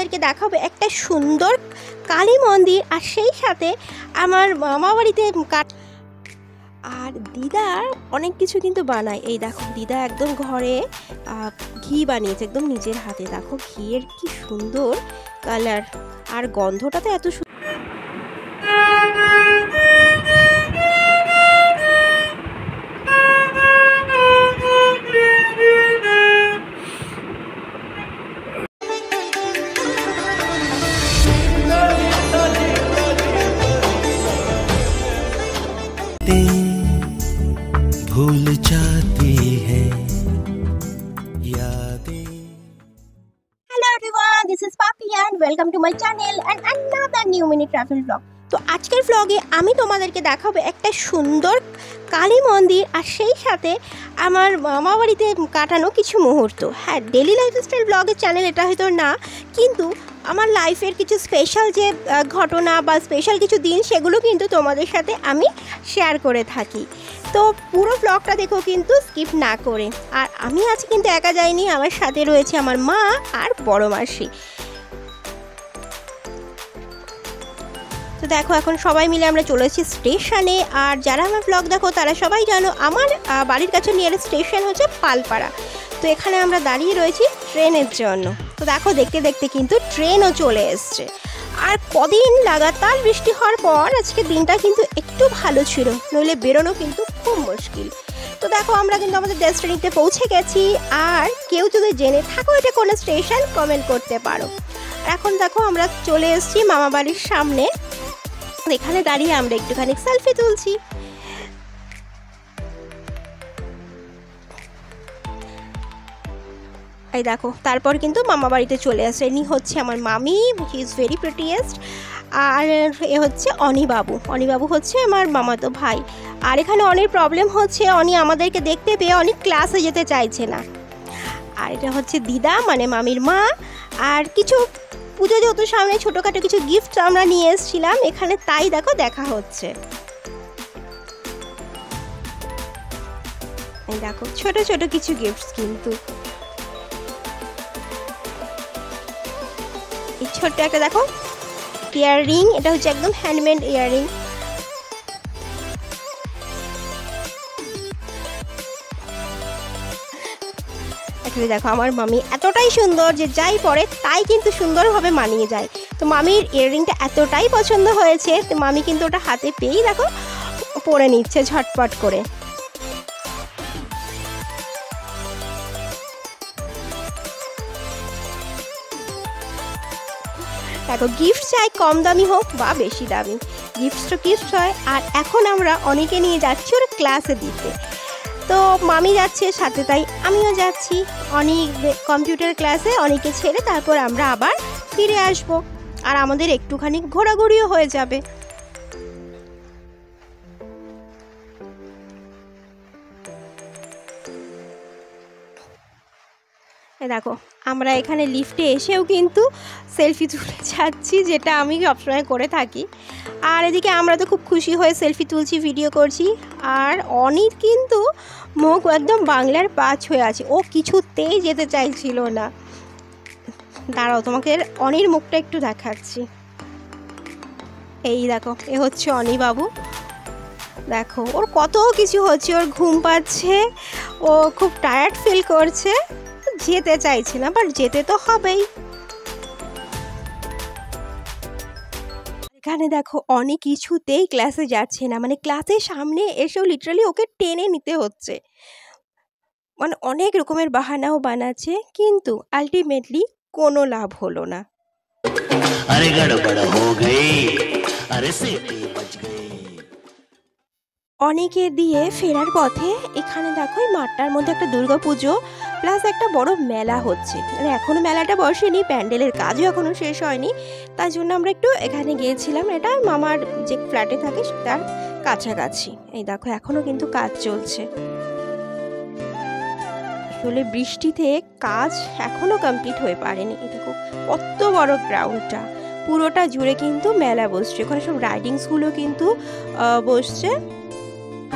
তোমাদেরকে দেখাবো একটা সুন্দর কালী মন্দির, আর সেই সাথে আমার মামা বাড়িতে আর দিদা অনেক কিছু কিন্তু বানায়। এই দেখো দিদা একদম ঘরে ঘি বানিয়েছে একদম নিজের হাতে। দেখো ঘিয়ের কি সুন্দর কালার, আর গন্ধটা তো এত সুন্দর। भूल जाती है यादें। Hello everyone, this is Papi and welcome to my channel and another new mini travel vlog. তো আজকের ভ্লগে আমি তোমাদেরকে দেখাবো একটা সুন্দর কালী মন্দির, আর সেই সাথে আমার মামা বাড়িতে কাটানো কিছু মুহূর্ত। হ্যাঁ, ডেলি লাইফস্টাইল ব্লগের চ্যানেল এটা হয়তো না, কিন্তু আমার লাইফের কিছু স্পেশাল যে ঘটনা বা স্পেশাল কিছু দিন সেগুলো কিন্তু তোমাদের সাথে আমি শেয়ার করে থাকি। তো পুরো ব্লগটা দেখো কিন্তু স্কিপ না করে। আর আমি আজ কিন্তু একা যাইনি, আমার সাথে রয়েছে আমার মা আর বড় মাসি। তো দেখো এখন সবাই মিলে আমরা চলে এসেছি স্টেশনে। আর যারা আমার ব্লগ দেখো তারা সবাই জানো আমার বাড়ির কাছে নিয়ারেস্ট স্টেশন হচ্ছে পালপাড়া। তো এখানে আমরা দাঁড়িয়ে রয়েছি ট্রেনের জন্য। তো দেখো দেখতে দেখতে কিন্তু ট্রেনও চলে এসছে। আর কদিন লাগাতার বৃষ্টি হওয়ার পর আজকে দিনটা কিন্তু একটু ভালো ছিল, নইলে বেরোনো কিন্তু খুব মুশকিল। তো দেখো আমরা কিন্তু আমাদের ডেস্টিনিতে পৌঁছে গেছি। আর কেউ যদি জেনে থাকো এটা কোনো স্টেশন, কমেন্ট করতে পারো। এখন দেখো আমরা চলে এসেছি মামা বাড়ির সামনে। এখানে দাঁড়িয়ে আমরা একটুখানি সেলফি তুলছি। এই দেখো তারপর কিন্তু মামা বাড়িতে চলে আসে। ইনি হচ্ছে আমার মামি, হি ইজ ভেরি প্রিটিয়েস্ট। আর এ হচ্ছে অনিবাবু। অনিবাবু হচ্ছে আমার মামাতো ভাই। আর এখানে অনেক প্রবলেম হচ্ছে, অনি আমাদেরকে দেখতে পেয়ে অনেক ক্লাসে যেতে চাইছে না। আর এটা হচ্ছে দিদা মানে মামির মা। আর কিছু পুজো যেহেতু সামনে, ছোটোখাটো কিছু গিফট আমরা নিয়ে এসেছিলাম এখানে, তাই দেখো দেখা হচ্ছে। এই দেখো ছোট ছোট কিছু গিফট, কিন্তু এই ছোট্ট একটা দেখো ইয়াররিং, এটা হচ্ছে একদম হ্যান্ডমেড ইয়াররিং। দেখো আমার মামি এতটাই সুন্দর যে যাই পরে তাই কিন্তু সুন্দরভাবে মানিয়ে যায়। তো মামির ইয়াররিংটা এতটাই পছন্দ হয়েছে, তো মামি কিন্তু ওটা হাতে পেয়েই দেখো পরে নিচ্ছে ঝটপট করে। দেখো গিফট চাই কম দামি হোক বা বেশি দামি, গিফট তো গিফট হয়। আর এখন আমরা অনেকে নিয়ে যাচ্ছি ওরা ক্লাসে দিতে। তো মামি যাচ্ছে সাথে, তাই আমিও যাচ্ছি অনেক কম্পিউটার ক্লাসে। অনেকে ছেড়ে তারপর আমরা আবার ফিরে আসব, আর আমাদের একটুখানি ঘোরাঘুরিও হয়ে যাবে। দেখো আমরা এখানে লিফটে এসেও কিন্তু সেলফি তুলে যাচ্ছি, যেটা আমি সবসময় করে থাকি। আর এদিকে আমরা তো খুব খুশি হয়ে সেলফি তুলছি, ভিডিও করছি। আর অনির কিন্তু মুখ একদম বাংলার পাঁচ হয়ে আছে, ও কিছুতেই যেতে চাইছিল না। দাঁড়াও তোমাকে অনির মুখটা একটু দেখাচ্ছি। এই দেখো এ হচ্ছে অনিবাবু। দেখো ওর কত কিছু হচ্ছে, ওর ঘুম পাচ্ছে, ও খুব টায়ার্ড ফিল করছে, যেতে চাইছে না, বাট যেতে তো হবেই। এখানে দেখো অনেক কিছুতেই ক্লাসে যাচ্ছে না, মানে ক্লাসের সামনে এসেও লিটারালি ওকে টেনে নিতে হচ্ছে। মানে অনেক রকমের বাহানাও বানাচ্ছে, কিন্তু আলটিমেটলি কোনো লাভ হলো না। अरे गड़बड़ हो गई, अरे सीटी बच गई। অনেকে দিয়ে ফেরার পথে এখানে দেখো এই মাঠটার মধ্যে একটা দুর্গাপুজো প্লাস একটা বড় মেলা হচ্ছে। মানে এখনও মেলাটা বসেনি, প্যান্ডেলের কাজও এখনও শেষ হয়নি, তাই জন্য আমরা একটু এখানে গিয়েছিলাম। এটা মামার যে ফ্ল্যাটে থাকে তার কাছাকাছি। এই দেখো এখনও কিন্তু কাজ চলছে। আসলে বৃষ্টিতে কাজ এখনও কমপ্লিট হয়ে পারেনি। এই দেখো কত বড় গ্রাউন্ডটা, পুরোটা জুড়ে কিন্তু মেলা বসছে। ওখানে সব রাইডিংসগুলো কিন্তু বসছে।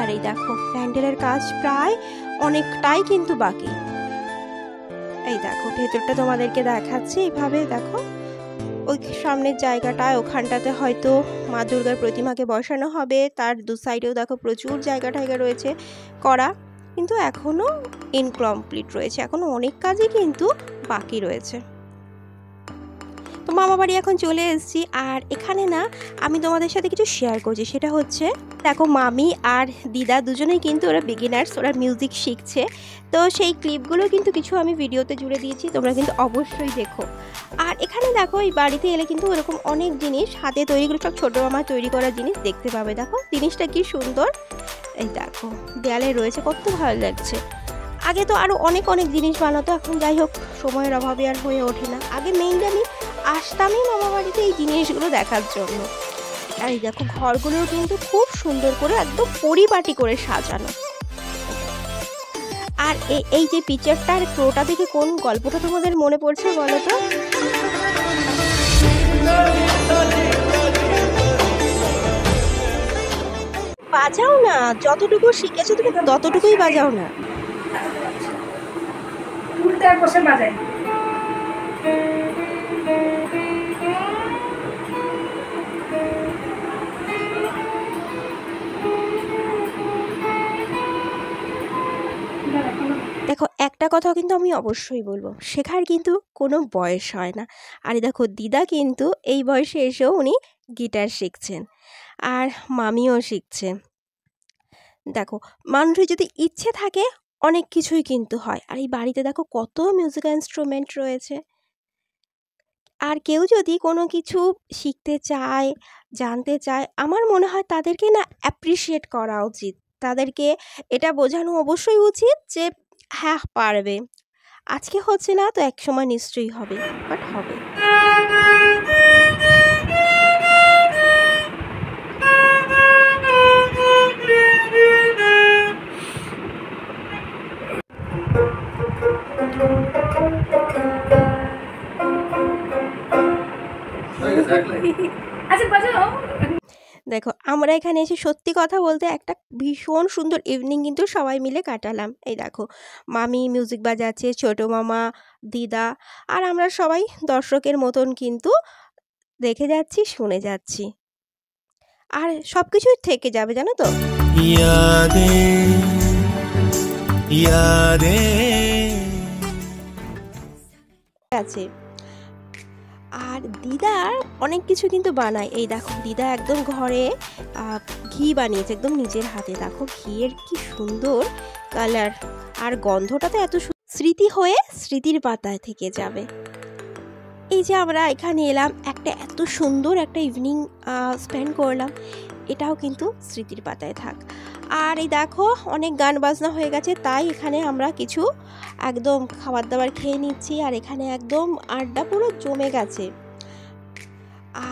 আর এই দেখো প্যান্ডেলের কাজ প্রায় অনেকটাই কিন্তু বাকি। এই দেখো ভেতরটা তোমাদেরকে দেখাচ্ছি। এইভাবে দেখো ওই সামনের জায়গাটায় ওখানটাতে হয়তো মা দুর্গার প্রতিমাকে বসানো হবে। তার দু সাইডেও দেখো প্রচুর জায়গা টায়গা রয়েছে করা, কিন্তু এখনও ইনকমপ্লিট রয়েছে, এখনও অনেক কাজই কিন্তু বাকি রয়েছে। তো মামা বাড়ি এখন চলে এসেছি, আর এখানে না আমি তোমাদের সাথে কিছু শেয়ার করছি। সেটা হচ্ছে দেখো মামি আর দিদা দুজনেই কিন্তু ওরা বিগিনার্স, ওরা মিউজিক শিখছে। তো সেই ক্লিপগুলো কিন্তু কিছু আমি ভিডিওতে জুড়ে দিয়েছি, তোমরা কিন্তু অবশ্যই দেখো। আর এখানে দেখো এই বাড়িতে এলে কিন্তু ওরকম অনেক জিনিস হাতে তৈরিগুলো, সব ছোটো মামা তৈরি করা জিনিস দেখতে পাবে। দেখো জিনিসটা কি সুন্দর, এই দেখো দেয়ালে রয়েছে, কত ভালো লাগছে। আগে তো আরও অনেক অনেক জিনিস বানাতো, এখন যাই হোক সময়ের অভাবে আর হয়ে ওঠে না। আগে মেইনলি আমি আসতামই মামা বাড়িতে এই জিনিসগুলো দেখার জন্য। আর এই দেখো ঘরগুলোও কিন্তু খুব সুন্দর করে একদম পরিপাটি করে সাজানো। আর এই যে পিকচারটার ফ্লোটা দেখে কোন গল্পটা তোমাদের মনে পড়ছে বলো তো? বাজাও না, যতটুকু শিখেছো তুমি ততটুকুই বাজাও না। উল্টায় বসে বাজাই। দেখো একটা কথা কিন্তু আমি অবশ্যই বলবো, শেখার কিন্তু কোনো বয়স হয় না। আর দেখো দিদা কিন্তু এই বয়সে এসেও উনি গিটার শিখছেন, আর মামিও শিখছেন। দেখো মানুষের যদি ইচ্ছে থাকে অনেক কিছুই কিন্তু হয়। আর এই বাড়িতে দেখো কত মিউজিক্যাল ইনস্ট্রুমেন্ট রয়েছে। আর কেউ যদি কোনো কিছু শিখতে চায়, জানতে চায়, আমার মনে হয় তাদেরকে না অ্যাপ্রিসিয়েট করা উচিত। তাদেরকে এটা বোঝানো অবশ্যই উচিত যে হ্যাঁ পারবে, আজকে হচ্ছে না তো একসময় নিশ্চয়ই হবে, বাট হবে। আচ্ছা বাজাও। দেখো আমরা এখানে এসে সত্যি কথা বলতে একটা ভীষণ সুন্দর ইভিনিং কিন্তু সবাই মিলে কাটালাম। এই দেখো মামি মিউজিক বাজাচ্ছে, ছোটো মামা, দিদা, আর আমরা সবাই দর্শকের মতন কিন্তু দেখে যাচ্ছি, শুনে যাচ্ছি, আর সব কিছুই থেকে যাবে জানো তো। আছে। আর দিদার অনেক কিছু কিন্তু বানায়। এই দেখো দিদা একদম ঘরে ঘি বানিয়েছে একদম নিজের হাতে। দেখো ঘিয়ের কি সুন্দর কালার, আর গন্ধটা তো এত স্মৃতি হয়ে স্মৃতির পাতায় থেকে যাবে। এই যে আমরা এখানে এলাম, একটা এত সুন্দর একটা ইভিনিং স্পেন্ড করলাম, এটাও কিন্তু স্মৃতির পাতায় থাক। আর এই দেখো অনেক গান বাজনা হয়ে গেছে, তাই এখানে আমরা কিছু একদম খাবার দাবার খেয়ে নিচ্ছি, আর এখানে একদম আড্ডা পুরো জমে গেছে।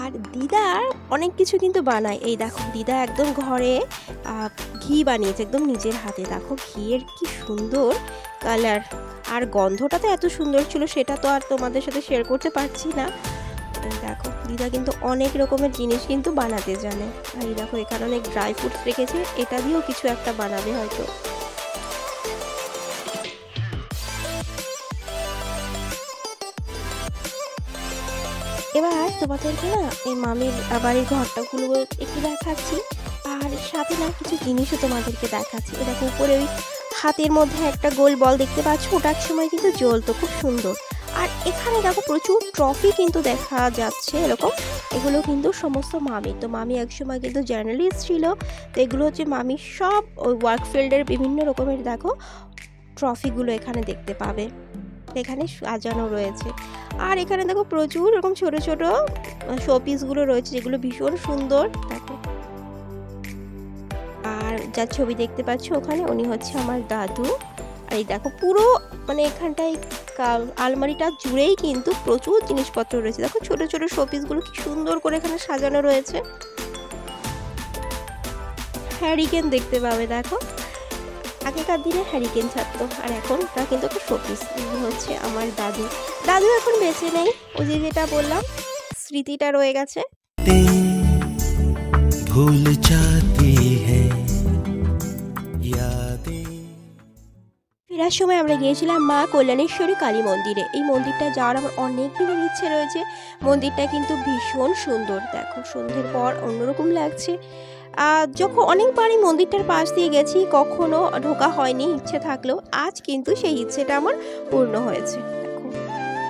আর দিদার অনেক কিছু কিন্তু বানায়। এই দেখো দিদা একদম ঘরে ঘি বানিয়েছে একদম নিজের হাতে। দেখো ঘিয়ের কি সুন্দর কালার, আর গন্ধটা তো এত সুন্দর ছিল, সেটা তো আর তোমাদের সাথে শেয়ার করতে পারছি না। এই দেখো দিদা কিন্তু অনেক রকমের জিনিস কিন্তু বানাতে জানে। আর এই দেখো এখানে অনেক ড্রাই ফ্রুটস রেখেছে, এটা দিয়েও কিছু একটা বানাবে হয়তো। এবার তোমাদেরকে না এই মামির বাড়ির ঘরটাগুলো একটু দেখাচ্ছি, আর সাথে না কিছু জিনিসও তোমাদেরকে দেখাচ্ছি। এ দেখো উপরে ওই হাতের মধ্যে একটা গোল বল দেখতে পাচ্ছ, ওটার সময় কিন্তু জ্বলতো, খুব সুন্দর। আর এখানে দেখো প্রচুর ট্রফি কিন্তু দেখা যাচ্ছে এরকম, এগুলো কিন্তু সমস্ত মামি। তো মামি একসময় কিন্তু জার্নালিস্ট ছিল, তো এগুলো হচ্ছে মামির সব ওই ওয়ার্ক ফিল্ডের বিভিন্ন রকমের দেখো ট্রফিগুলো এখানে দেখতে পাবে, এখানে সাজানো রয়েছে। আর এখানে দেখো প্রচুর এরকম ছোট ছোট শোপিসগুলো রয়েছে, যেগুলো ভীষণ সুন্দর। দেখো আর যার ছবি দেখতে পাচ্ছ ওখানে, উনি হচ্ছে আমার দাদু। আর এই দেখো পুরো মানে এখানটায় আলমারিটা জুড়েই কিন্তু প্রচুর জিনিসপত্র রয়েছে। দেখো ছোট ছোট শোপিসগুলো কি সুন্দর করে এখানে সাজানো রয়েছে। হ্যারিকেন দেখতে পাবে, দেখো আগেকার দিনে হ্যারিকেন ছাড়তো, আর এখন তা কিন্তু একটা শোপিস। হচ্ছে আমার দাদু, দাদু এখন বেঁচে নেই, ওই যে যেটা বললাম স্মৃতিটা রয়ে গেছে। ভুল যাতি হ্যায় ইয়াদেं। ফিরে ফেরার সময় আমরা গিয়েছিলাম মা কল্যাণেশ্বরী কালী মন্দিরে। এই মন্দিরটা যাওয়ার আমার অনেক দিনের ইচ্ছে রয়েছে। মন্দিরটা কিন্তু ভীষণ সুন্দর, দেখো সন্ধ্যের পর অন্যরকম লাগছে। যখন অনেকবারই মন্দিরটার পাশ দিয়ে গেছি, কখনো ঢোকা হয়নি ইচ্ছে থাকলেও, আজ কিন্তু সেই ইচ্ছেটা আমার পূর্ণ হয়েছে। দেখো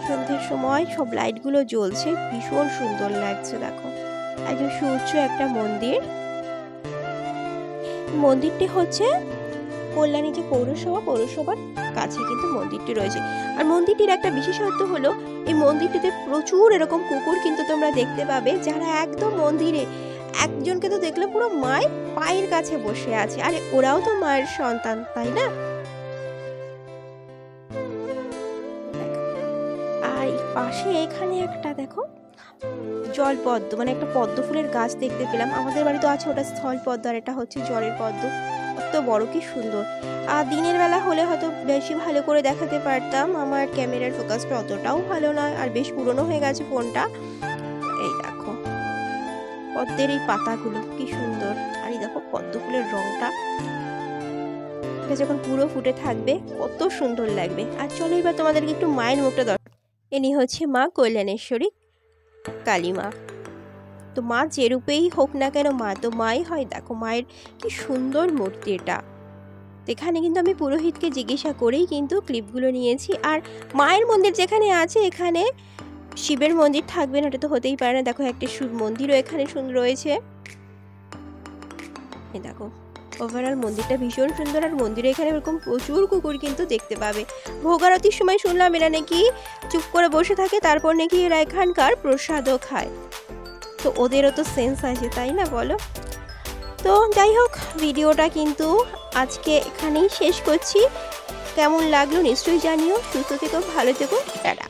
সন্ধ্যের সময় সব লাইটগুলো জ্বলছে, ভীষণ সুন্দর লাগছে। দেখো একদম সুউচ্চ একটা মন্দির। মন্দিরটি হচ্ছে কল্যাণী যে পৌরসভার কাছে কিন্তু মন্দিরটি রয়েছে। আর মন্দিরটির একটা বিশেষত্ব হলো এই মন্দিরটিতে প্রচুর এরকম কুকুর কিন্তু তোমরা দেখতে পাবে, যারা একদম মন্দিরে একজনকে তো দেখলে পুরো মায়ের পায়ের কাছে বসে আছে। আরে ওরাও তো মায়ের সন্তান, তাই না? আর পাশে এখানে একটা দেখো জলপদ্ম, মানে একটা পদ্ম ফুলের গাছ দেখতে পেলাম। আমাদের বাড়িতে আছে ওটা স্থল পদ্ম, আর এটা হচ্ছে জলের পদ্ম। কত বড়, কি সুন্দর। আর দিনের বেলা হলে হয়তো বেশি ভালো করে দেখাতে পারতাম, আমার ক্যামেরার ফোকাসটা অতটাও ভালো নয়, আর বেশ পুরনো হয়ে গেছে ফোনটা। এই দেখো পদ্মের এই পাতাগুলো কি সুন্দর, আর এই দেখো পদ্ম ফুলের রংটা, এটা যখন পুরো ফুটে থাকবে কত সুন্দর লাগবে। আর চলো এবার তোমাদেরকে একটু মায়ের মুখটা দর্শন। ইনি হচ্ছে মা কল্যাণেশ্বরী কালী মা। তো মা যে রূপেই হোক না কেন, মা তো মাই হয়। দেখো মায়ের কি সুন্দর মূর্তি এটা। এখানে কিন্তু আমি পুরোহিতকে জিজ্ঞাসা করেই কিন্তু ক্লিপগুলো নিয়েছি। আর মায়ের মন্দির যেখানে আছে, এখানে শিবের মন্দির থাকবে না, এটা তো হতেই পারে না। দেখো একটা শিব মন্দিরও এখানে সুন্দর রয়েছে। দেখো ওভারঅল মন্দিরটা ভীষণ সুন্দর। আর মন্দিরে এখানে এরকম প্রচুর কুকুর কিন্তু দেখতে পাবে। ভোগ আরতির সময় শুনলাম এরা নাকি চুপ করে বসে থাকে, তারপর নাকি এরা এখানকার প্রসাদও খায়। তো ওদেরও তো সেন্স আছে, তাই না বলো? তো যাই হোক, ভিডিওটা কিন্তু আজকে এখানেই শেষ করছি। কেমন লাগলো নিশ্চয়ই জানিও। সুস্থ থেকো, ভালো থেকো, টাটা।